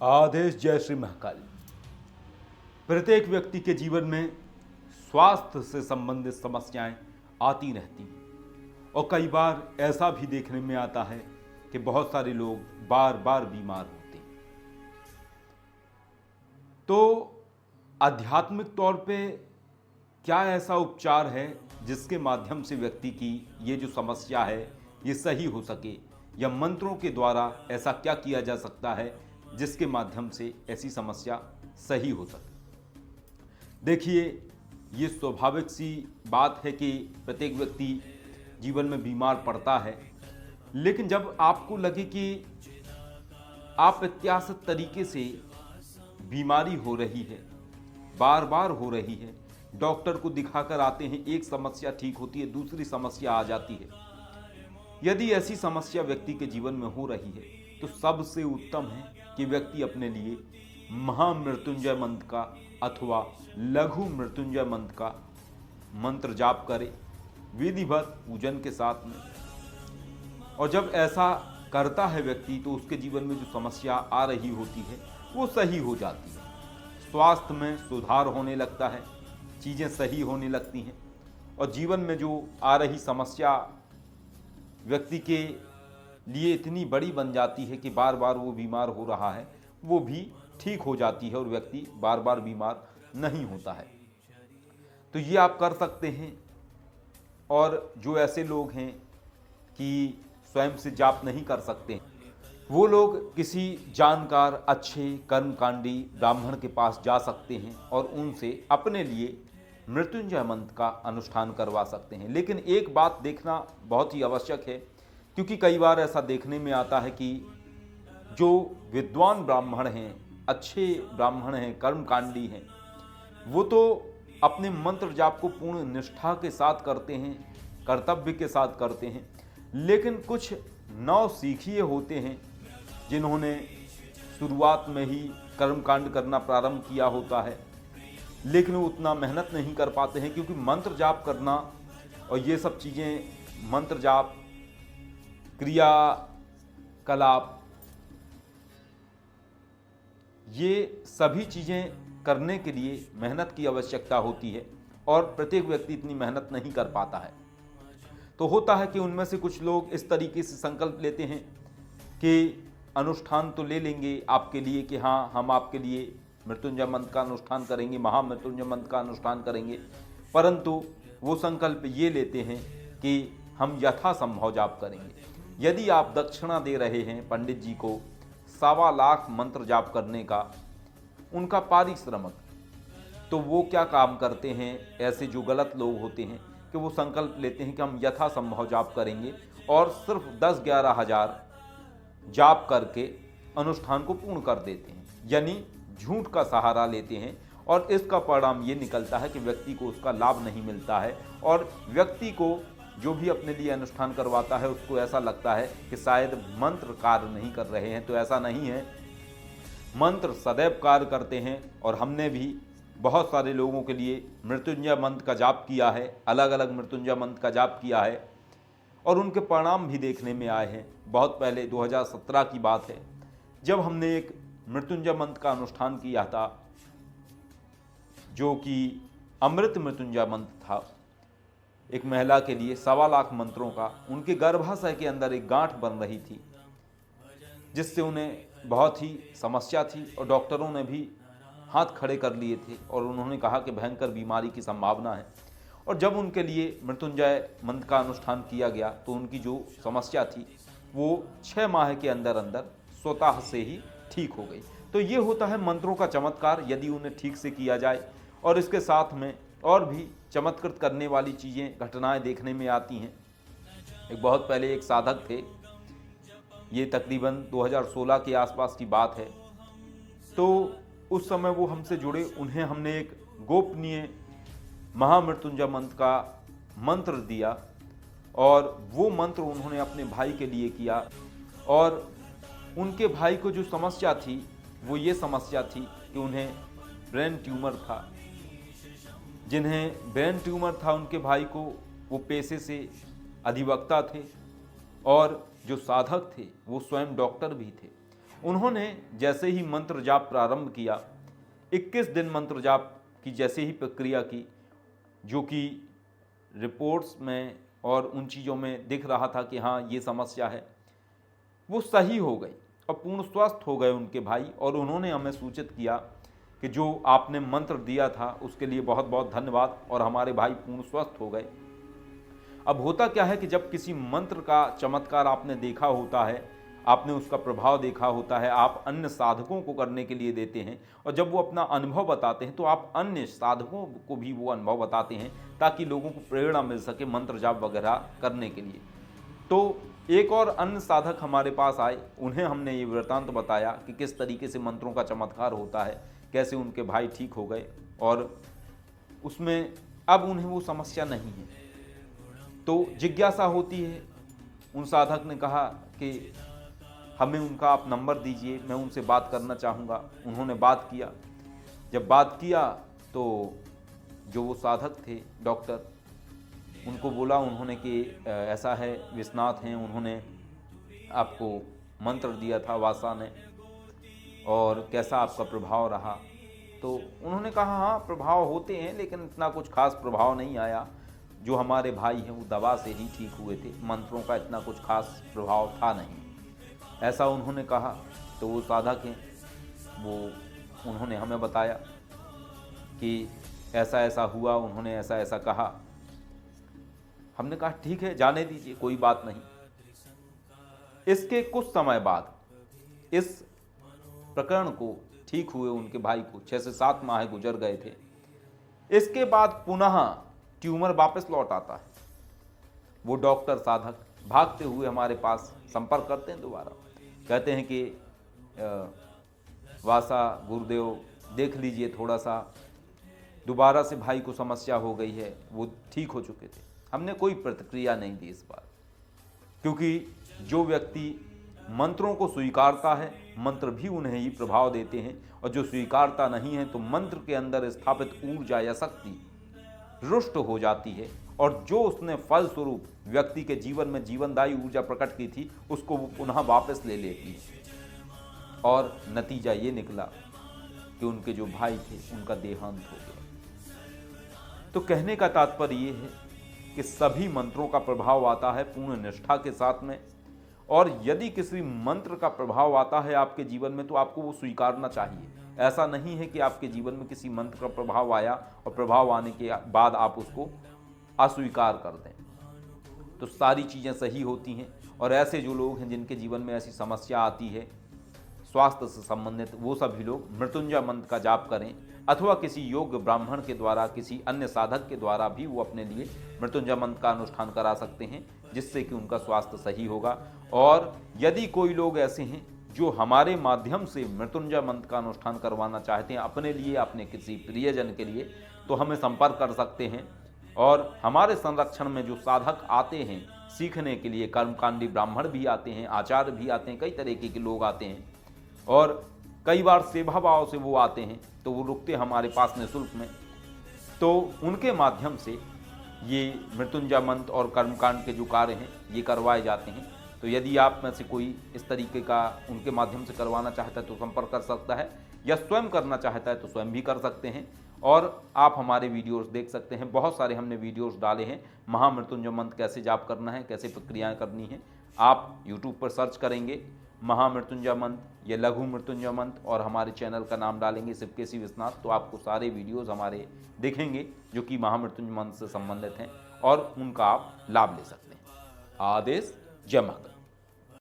आदेश जय श्री महाकाल। प्रत्येक व्यक्ति के जीवन में स्वास्थ्य से संबंधित समस्याएं आती रहती हैं और कई बार ऐसा भी देखने में आता है कि बहुत सारे लोग बार बार बीमार होते हैं। तो आध्यात्मिक तौर पे क्या ऐसा उपचार है जिसके माध्यम से व्यक्ति की ये जो समस्या है ये सही हो सके, या मंत्रों के द्वारा ऐसा क्या किया जा सकता है जिसके माध्यम से ऐसी समस्या सही हो सके? देखिए, ये स्वाभाविक सी बात है कि प्रत्येक व्यक्ति जीवन में बीमार पड़ता है, लेकिन जब आपको लगे कि आप प्रत्याशित तरीके से बीमारी हो रही है, बार बार हो रही है, डॉक्टर को दिखाकर आते हैं, एक समस्या ठीक होती है, दूसरी समस्या आ जाती है। यदि ऐसी समस्या व्यक्ति के जीवन में हो रही है तो सबसे उत्तम है कि व्यक्ति अपने लिए महामृत्युंजय मंत्र का अथवा लघु मृत्युंजय मंत्र का मंत्र जाप करे विधिवत पूजन के साथ में। और जब ऐसा करता है व्यक्ति तो उसके जीवन में जो समस्या आ रही होती है वो सही हो जाती है, स्वास्थ्य में सुधार होने लगता है, चीज़ें सही होने लगती हैं और जीवन में जो आ रही समस्या व्यक्ति के लिए इतनी बड़ी बन जाती है कि बार बार वो बीमार हो रहा है वो भी ठीक हो जाती है और व्यक्ति बार बार बीमार नहीं होता है। तो ये आप कर सकते हैं। और जो ऐसे लोग हैं कि स्वयं से जाप नहीं कर सकते, वो लोग किसी जानकार अच्छे कर्मकांडी ब्राह्मण के पास जा सकते हैं और उनसे अपने लिए मृत्युंजय मंत्र का अनुष्ठान करवा सकते हैं। लेकिन एक बात देखना बहुत ही आवश्यक है, क्योंकि कई बार ऐसा देखने में आता है कि जो विद्वान ब्राह्मण हैं, अच्छे ब्राह्मण हैं, कर्मकांडी हैं, वो तो अपने मंत्र जाप को पूर्ण निष्ठा के साथ करते हैं, कर्तव्य के साथ करते हैं, लेकिन कुछ नव सीखिए होते हैं जिन्होंने शुरुआत में ही कर्मकांड करना प्रारंभ किया होता है, लेकिन वो उतना मेहनत नहीं कर पाते हैं, क्योंकि मंत्र जाप करना और ये सब चीज़ें, मंत्र जाप, क्रिया कलाप, ये सभी चीज़ें करने के लिए मेहनत की आवश्यकता होती है और प्रत्येक व्यक्ति इतनी मेहनत नहीं कर पाता है। तो होता है कि उनमें से कुछ लोग इस तरीके से संकल्प लेते हैं कि अनुष्ठान तो ले लेंगे आपके लिए कि हाँ, हम आपके लिए मृत्युंजय मंत्र का अनुष्ठान करेंगे, महामृत्युंजय मंत्र का अनुष्ठान करेंगे, परंतु वो संकल्प ये लेते हैं कि हम यथासंभव जाप करेंगे। यदि आप दक्षिणा दे रहे हैं पंडित जी को 1.25 लाख मंत्र जाप करने का, उनका पारिश्रमिक, तो वो क्या काम करते हैं, ऐसे जो गलत लोग होते हैं कि वो संकल्प लेते हैं कि हम यथासंभव जाप करेंगे और सिर्फ 10-11 हज़ार जाप करके अनुष्ठान को पूर्ण कर देते हैं, यानी झूठ का सहारा लेते हैं। और इसका परिणाम ये निकलता है कि व्यक्ति को उसका लाभ नहीं मिलता है और व्यक्ति को जो भी अपने लिए अनुष्ठान करवाता है उसको ऐसा लगता है कि शायद मंत्र कार्य नहीं कर रहे हैं। तो ऐसा नहीं है, मंत्र सदैव कार्य करते हैं और हमने भी बहुत सारे लोगों के लिए मृत्युंजय मंत्र का जाप किया है, अलग अलग मृत्युंजय मंत्र का जाप किया है और उनके परिणाम भी देखने में आए हैं। बहुत पहले 2017 की बात है, जब हमने एक मृत्युंजय मंत्र का अनुष्ठान किया था जो कि अमृत मृत्युंजय मंत्र था, एक महिला के लिए 1.25 लाख मंत्रों का। उनके गर्भाशय के अंदर एक गांठ बन रही थी जिससे उन्हें बहुत ही समस्या थी और डॉक्टरों ने भी हाथ खड़े कर लिए थे और उन्होंने कहा कि भयंकर बीमारी की संभावना है। और जब उनके लिए मृत्युंजय मंत्र का अनुष्ठान किया गया तो उनकी जो समस्या थी वो 6 माह के अंदर अंदर स्वतः से ही ठीक हो गई। तो ये होता है मंत्रों का चमत्कार, यदि उन्हें ठीक से किया जाए। और इसके साथ में और भी चमत्कृत करने वाली चीज़ें, घटनाएं देखने में आती हैं। एक बहुत पहले एक साधक थे, ये तकरीबन 2016 के आसपास की बात है। तो उस समय वो हमसे जुड़े, उन्हें हमने एक गोपनीय महामृत्युंजय मंत्र का मंत्र दिया और वो मंत्र उन्होंने अपने भाई के लिए किया। और उनके भाई को जो समस्या थी वो ये समस्या थी कि उन्हें ब्रेन ट्यूमर था। जिन्हें ब्रेन ट्यूमर था उनके भाई को, वो पेशे से अधिवक्ता थे और जो साधक थे वो स्वयं डॉक्टर भी थे। उन्होंने जैसे ही मंत्र जाप प्रारंभ किया, 21 दिन मंत्र जाप की जैसे ही प्रक्रिया की, जो कि रिपोर्ट्स में और उन चीज़ों में दिख रहा था कि हाँ ये समस्या है, वो सही हो गई और पूर्ण स्वस्थ हो गए उनके भाई। और उन्होंने हमें सूचित किया कि जो आपने मंत्र दिया था उसके लिए बहुत बहुत धन्यवाद, और हमारे भाई पूर्ण स्वस्थ हो गए। अब होता क्या है कि जब किसी मंत्र का चमत्कार आपने देखा होता है, आपने उसका प्रभाव देखा होता है, आप अन्य साधकों को करने के लिए देते हैं, और जब वो अपना अनुभव बताते हैं तो आप अन्य साधकों को भी वो अनुभव बताते हैं ताकि लोगों को प्रेरणा मिल सके मंत्र जाप वगैरह करने के लिए। तो एक और अन्य साधक हमारे पास आए, उन्हें हमने ये वृत्तांत बताया कि किस तरीके से मंत्रों का चमत्कार होता है, कैसे उनके भाई ठीक हो गए और उसमें अब उन्हें वो समस्या नहीं है। तो जिज्ञासा होती है। उन साधक ने कहा कि हमें उनका आप नंबर दीजिए, मैं उनसे बात करना चाहूँगा। उन्होंने बात किया। जब बात किया तो जो वो साधक थे डॉक्टर, उनको बोला उन्होंने कि ऐसा है, विश्वनाथ हैं, उन्होंने आपको मंत्र दिया था वासा ने, और कैसा आपका प्रभाव रहा। तो उन्होंने कहा हाँ प्रभाव होते हैं, लेकिन इतना कुछ खास प्रभाव नहीं आया। जो हमारे भाई हैं वो दवा से ही ठीक हुए थे, मंत्रों का इतना कुछ खास प्रभाव था नहीं, ऐसा उन्होंने कहा। तो वो साधक हैं, वो उन्होंने हमें बताया कि ऐसा ऐसा हुआ, उन्होंने ऐसा ऐसा कहा। हमने कहा ठीक है, जाने दीजिए, कोई बात नहीं। इसके कुछ समय बाद इस प्रकरण को ठीक हुए उनके भाई को 6 से 7 माह गुजर गए थे। इसके बाद पुनः ट्यूमर वापस लौट आता है। वो डॉक्टर साधक भागते हुए हमारे पास संपर्क करते हैं दोबारा, कहते हैं कि वासा गुरुदेव देख लीजिए, थोड़ा सा दोबारा से भाई को समस्या हो गई है, वो ठीक हो चुके थे। हमने कोई प्रतिक्रिया नहीं दी इस बार, क्योंकि जो व्यक्ति मंत्रों को स्वीकारता है, मंत्र भी उन्हें ही प्रभाव देते हैं, और जो स्वीकारता नहीं है तो मंत्र के अंदर स्थापित ऊर्जा या शक्ति रुष्ट हो जाती है, और जो उसने फल स्वरूप व्यक्ति के जीवन में जीवनदायी ऊर्जा प्रकट की थी उसको वो पुनः वापस ले लेती है। और नतीजा ये निकला कि उनके जो भाई थे उनका देहांत हो गया। तो कहने का तात्पर्य ये है कि सभी मंत्रों का प्रभाव आता है पूर्ण निष्ठा के साथ में, और यदि किसी मंत्र का प्रभाव आता है आपके जीवन में तो आपको वो स्वीकारना चाहिए। ऐसा नहीं है कि आपके जीवन में किसी मंत्र का प्रभाव आया और प्रभाव आने के बाद आप उसको अस्वीकार कर दें। तो सारी चीज़ें सही होती हैं, और ऐसे जो लोग हैं जिनके जीवन में ऐसी समस्या आती है स्वास्थ्य से संबंधित, वो सभी लोग मृत्युंजय मंत्र का जाप करें, अथवा किसी योग्य ब्राह्मण के द्वारा, किसी अन्य साधक के द्वारा भी वो अपने लिए मृत्युंजय मंत्र का अनुष्ठान करा सकते हैं, जिससे कि उनका स्वास्थ्य सही होगा। और यदि कोई लोग ऐसे हैं जो हमारे माध्यम से मृत्युंजय मंत्र का अनुष्ठान करवाना चाहते हैं अपने लिए, अपने किसी प्रियजन के लिए, तो हमें संपर्क कर सकते हैं। और हमारे संरक्षण में जो साधक आते हैं सीखने के लिए, कर्मकांडी ब्राह्मण भी आते हैं, आचार्य भी आते हैं, कई तरीके के लोग आते हैं, और कई बार सेवा भाव से वो आते हैं, तो वो रुकते हमारे पास निःशुल्क में। तो उनके माध्यम से ये मृत्युंजय मंत्र और कर्मकांड के जो कार्य हैं ये करवाए जाते हैं। तो यदि आप में से कोई इस तरीके का उनके माध्यम से करवाना चाहता है तो संपर्क कर सकता है, या स्वयं करना चाहता है तो स्वयं भी कर सकते हैं। और आप हमारे वीडियोस देख सकते हैं, बहुत सारे हमने वीडियोस डाले हैं, महामृत्युंजय मंत्र कैसे जाप करना है, कैसे प्रक्रियाएं करनी है। आप यूट्यूब पर सर्च करेंगे महामृत्युंजय मंत्र या लघु मृत्युंजय मंत्र और हमारे चैनल का नाम डालेंगे शिवकेशी विश्वनाथ, तो आपको सारे वीडियोस हमारे दिखेंगे जो कि महामृत्युंजय मंत्र से संबंधित हैं, और उनका आप लाभ ले सकते हैं। आदेश, जय माता।